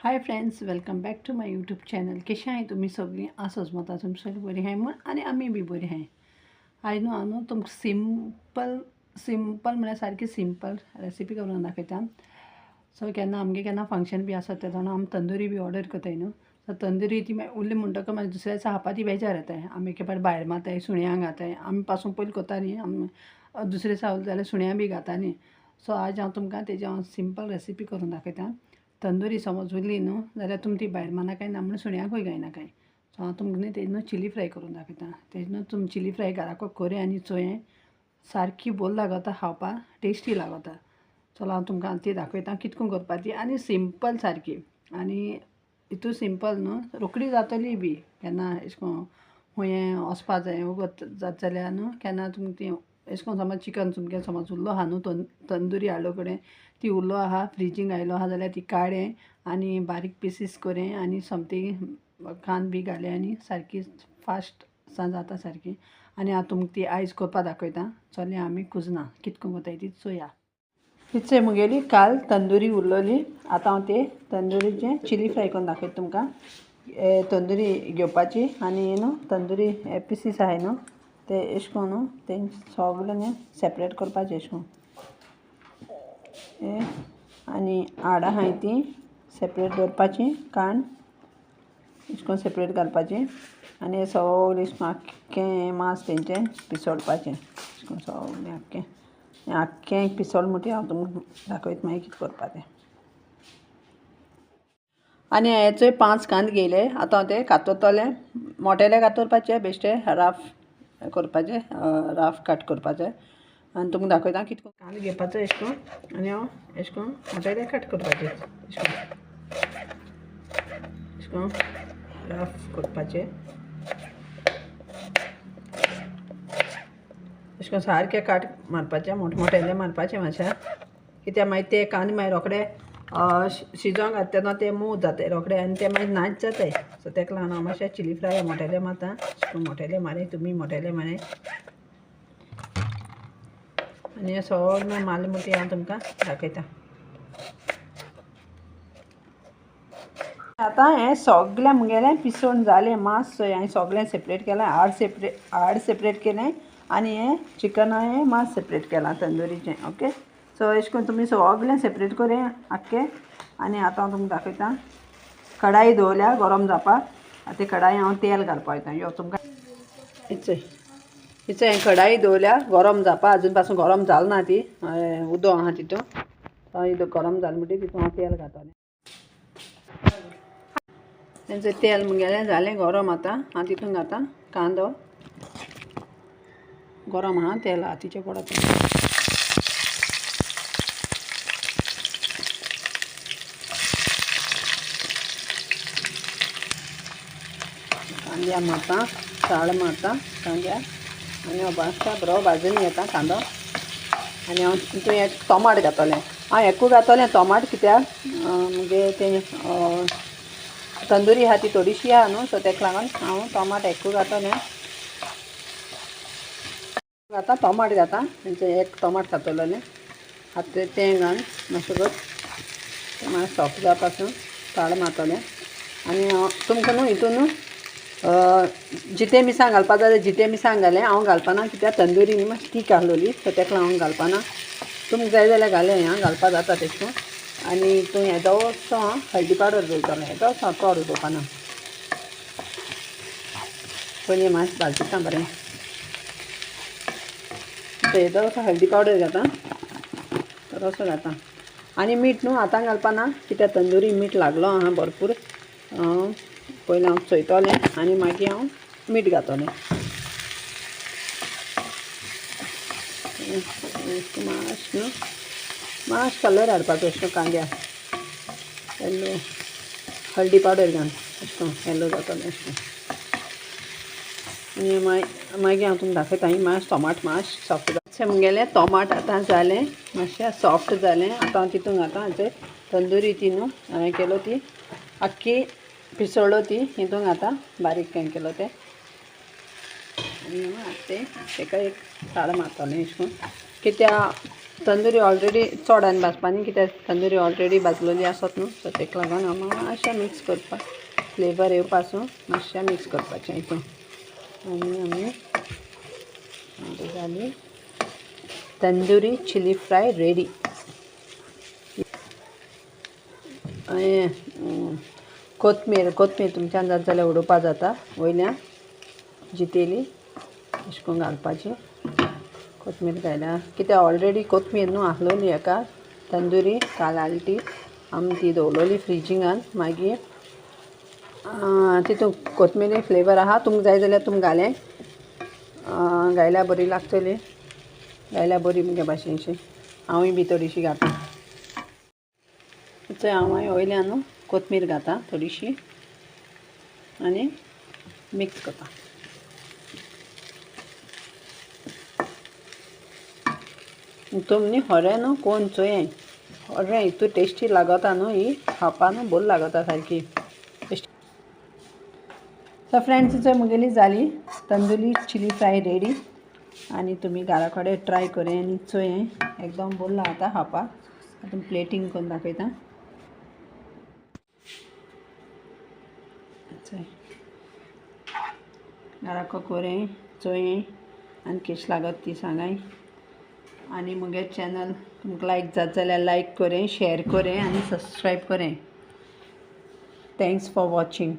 High friends, welcome back to my YouTube channel. कशी आहे तुम्ही सगळी? असंच मत तुमची सगळी बरी आहे म्हण आणि आम्ही बी बरी आहे. आज न्हू हांव तुमकां सिंपल म्हळ्यार सारकी सिंपल रेसिपी करून दाखयता. सो केन्ना फंक्शन बी आसत तेन्ना आमी तंदुरी बी ऑर्डर करताय न्हू. सो तंदुरी ती उरली म्हणटकच मागीर दुसऱ्या दिसा खावपा ती बेजार येताय. आमी एके फावट भायर मारताय, सुण्यांक घाताय. आमी पासून पयलीं करतालीं, आमी दुसरे दिसा उरलें जाल्यार सुण्या बी घातालीं. सो आज हांव तुमकां तेजी सिंपल रेसिपी करून दाखयता. तंदुरी समज उरली न्हू जाल्यार तुमी ती भायर मारनाकाय ना म्हणून सुण्याकूय घायनाकाय. सो हांव तुमकां न्ही तेजी न्हू चिली फ्राय करून दाखयता. तेजी न्हू तुमी चिली फ्राय घराको करे आनी चोये सारकी बोर लागता खावपाक, टेस्टी लागता. चलो हांव तुमकां ती दाखयता कितको करपा ती आनी सिंपल सारकी. आनी हितू सिंपल न्हू रोखडी जातली बी. केन्ना अशें करून खुंये वचपा जाय वगत जात जाल्यार न्हू केन्ना तुमकां ती अशें करून समज चिकन तुमगे समज उरलो आहा न्हू तंदुरी हाडलो कडेन ती उरलो आहा फ्रिजींग आयलो आहा जाल्यार ती काडें आनी बारीक पीसीस करें आनी समथींग कांद बी घालें आनी सारकी फास्ट सा जाता सारकी. आनी हांव तुमकां ती आयज करपा दाखयता. चले आमी कुजना कितको करताय ती चोया. हिचे मुगेली काल तंदुरी उरलोली. आतां हांव ते तंदुरीचें चिली फ्राय करून दाखयता तुमकां. तंदुरी घेवपाची आनी न्हू तंदुरी हे पीसीस आहाय न्हू ते अशें करून न्हू ते सगळे न्हू सेपरेट करपाचें अशें करून. आनी हाड आहाय ती सेपरेट दवरपाची, कांड अशें करून सेपरेट घालपाची आनी हे सगळें अशें करून आख्खें मांस तेंचें पिसोडपाचें अशें करून सगळें आख्खें पिसोड म्हणटी हांव तुमकां दाखयता मागीर कितें करपा तें. आनी हेचोय 5 कांदे घेयले. आतां हांव ते कातरतलें. मोटेले कातरपाचे बेश्टे राफ करपाचे, राफ कट करपाचे आनी तुमकां दाखयता कितको कांदो घेवपाचो अशें करून आनी हांव अशें करून मोटेले कट करपाचे अशें करून राफ करपाचे अशें करून सारके काट मारपाचे, मोटेले मारपाचे मातशे कित्याक मागीर ते कांदे मागीर रोखडे शिजोवंक घाता तेन्ना ते मूव जाताय रोखडे आनी ते मागीर नाच जाताय. सो तेका लागून हांव मातशें चिली फ्राय मोटेले मारता. अशें करून मोटेले मारे तुमी मोटेले मारे आनी हे सगळें मारले म्हणटी हांव तुमकां दाखयता. आतां हें सगळें मुगेलें पिसोवन जालें मांस. हांवें सगळें सेपरेट केलां. हाड सेपरेट केलें आनी हें चिकन हांवें मांस सेपरेट केलां तंदुरीचें. ओके, सो अशें करून तुमी सगळें सेपरेट करें आख्खें. आनी आतां हांव तुमकां दाखयता. कढाई दवरल्या गरम जावपाक. आतां कढाई हांव तेल घालपा वयता. यो तुमकां हिचो हांवें कढाई दवरल्या गरम जावपा. आजून पासून गरम जाल ना ती, उदक आहा तितून. तो गरम जालें म्हणटी तितून हांव तेल घातलें. तेंचें तेल मुगेलें जालें गरम. आतां हांव तितून घातां कांदो. गरम आहा तेल हातीचें पडत. कांद्या मारता, साळ मारता कांद्या आनी हांव बाश्टा बरो भाजून घेता कांदो. आनी हांव तितून एक टोमाट घातलें. हांव एकू घातलें टोमाट कित्याक म्हणजे तें तंदुरी आहा ती थोडीशी आहा न्हू. सो तेका लागून हांव टोमाट एकू घातलें. आतां टोमाट घाता. तेंचें एक टोमाट घातलेलें. आतां तें घालून मातशें तें मातशें सॉफ्ट जावपा पासून साळ मारतलें. आनी तुमकां न्हू हितून जितें मिरसांग घालपा जाय जाल्यार जितें मिरसांग घालें. हांव घालपाना कित्याक तंदुरी न्ही मातशी तीख आहलोली. सो तेका लागून हांव घालपाना. तुमकां जाय जाल्यार घालें हां घालपा जाता तेश कोन. आनी हितून येदोसो हांव हळदी पावडर दवरतलें. येदोसो चड दवरपाना. पयलीं मातशें भाजता बरें. येदोसो हळदी पावडर घाता. थोडोसो घाता आनी मीठ न्हू आतां घालपाना कित्याक तंदुरी मीठ लागलो आहा भरपूर. पयलीं हांव चोयतलें आनी मागीर हांव मीठ घातलें. मातशें न्हू मातशें कलर हाडपाचो अशें करून कांद्याक. येल्लो हळदी पावडर घाल अशें करून येल्लो जातलें अशें करून. आनी मागीर हांव तुमकां दाखयता. मातशें टोमाट मातशें सॉफ्ट जालें मुगेलें. टोमाट आतां जालें मातशें सॉफ्ट जालें. आतां हांव तितून घालता हेचें तंदुरी ती न्हू हांवें केलो ती आख्खी पिसोळ्ळो ती हितून घाता. बारीक हें केलो तें आनी तें तेका एक साळ मारतलें अशें करून कित्याक तंदुरी ऑलरेडी चोडान भाजपानी कित्याक तंदुरी ऑलरेडी भाजलेली आसत न्हू सो तेका लागून हांव मातशें मिक्स करपाक फ्लेवर येवपासून मातशें मिक्स करपाचें हितून आनी आमी जाली तंदुरी चिली फ्राय रेडी. कोथमीर तुमच्यान जाता जाल्यार उडोवपा जाता वयल्यान जितेली अशें करून घालपाची. कोथमीर घायल्या कित्याक ऑलरेडी कोथमीर न्हू आहलोली हेका तंदुरी काल हाडली आमी ती दवरलेली फ्रिजींगान. मागीर तितून कोथमिरी फ्लेवर आहा तुमकां जाय जाल्यार तुमी घायल्यार बरी लागतली. घायल्यार बरी म्हज्या भाशेनशी हांवूय बी थोडीशी घालता. थंय हांव वयल्यान कोथमीर घालता थोडीशी आनी मिक्स करता. तुमी न्ही खरें न्हू कोण चोय खरें हितू टेस्टी लागता न्हू ही खावपा न्हू बरी लागता सारकी टेस्टी. सो फ्रेंड्स चोय मुगेली जाली तंदुरी चिली फ्राय रेडी आनी तुमी घरा कडेन ट्राय करें आनी चोय एकदम बरी लागता खावपाक. आतां प्लेटींग करून दाखयता. घरा करें चोय आनी कशी लागत ती सांगाय. आनी मुगे चॅनल तुमकां लायक जाता जाल्यार लायक करें शेअर करें आनी सबस्क्रायब करें. Thanks for watching.